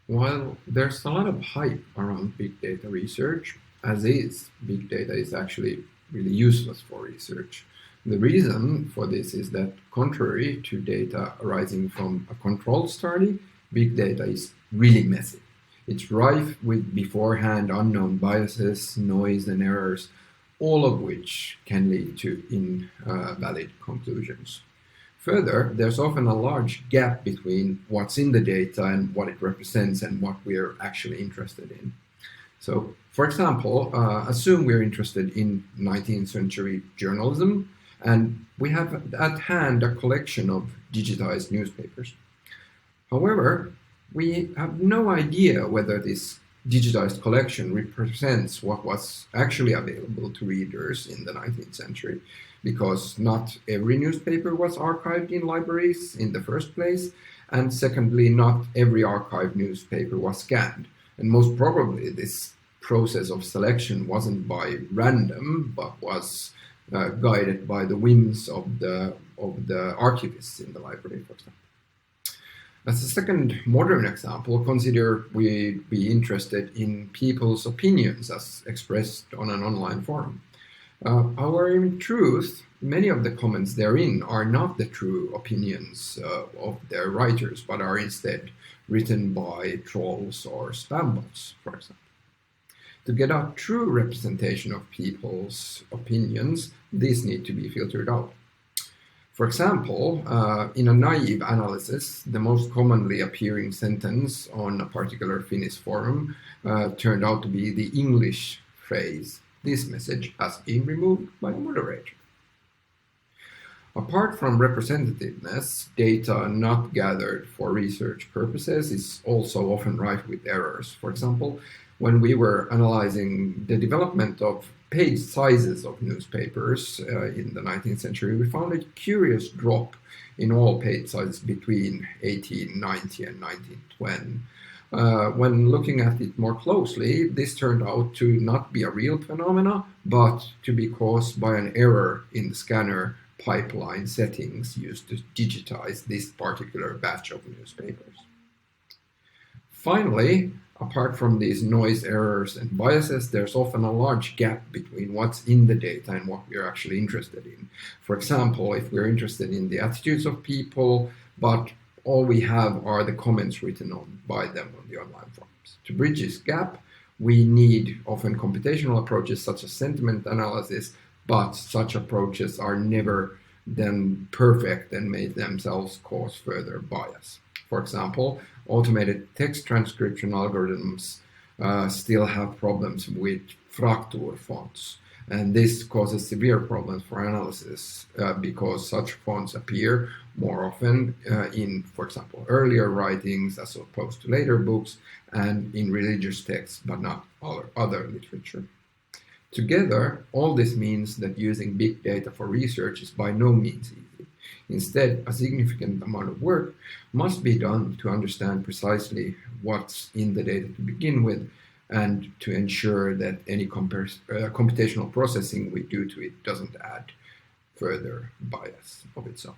While there's a lot of hype around big data research, as is, big data is actually really useless for research. The reason for this is that, contrary to data arising from a controlled study, big data is really messy. It's rife with beforehand unknown biases, noise, and errors, all of which can lead to invalid conclusions. Further, there's often a large gap between what's in the data and what it represents and what we're actually interested in. So, for example, assume we're interested in 19th century journalism, and we have at hand a collection of digitized newspapers. However, we have no idea whether this digitized collection represents what was actually available to readers in the 19th century, because not every newspaper was archived in libraries in the first place, and secondly, not every archived newspaper was scanned. And most probably, this process of selection wasn't by random, but was guided by the whims of the archivists in the library, for example. As a second modern example, consider we'd be interested in people's opinions as expressed on an online forum. However, in truth, many of the comments therein are not the true opinions of their writers, but are instead written by trolls or spam bots, for example. To get a true representation of people's opinions, these need to be filtered out. For example, in a naive analysis, the most commonly appearing sentence on a particular Finnish forum turned out to be the English phrase, "This message has been removed by the moderator." Apart from representativeness, data not gathered for research purposes is also often rife with errors. For example, when we were analyzing the development of page sizes of newspapers in the 19th century, we found a curious drop in all page sizes between 1890 and 1920. When looking at it more closely, this turned out to not be a real phenomena, but to be caused by an error in the scanner pipeline settings used to digitize this particular batch of newspapers. Finally, apart from these noise errors and biases, there's often a large gap between what's in the data and what we're actually interested in. For example, if we're interested in the attitudes of people, but all we have are the comments written on by them on the online forums. To bridge this gap, we need often computational approaches such as sentiment analysis, but such approaches are never then perfect and may themselves cause further bias. For example, automated text transcription algorithms still have problems with Fraktur fonts. And this causes severe problems for analysis because such fonts appear more often in, for example, earlier writings as opposed to later books and in religious texts, but not other literature. Together, all this means that using big data for research is by no means easy. Instead, a significant amount of work must be done to understand precisely what's in the data to begin with, and to ensure that any computational processing we do to it doesn't add further bias of its own.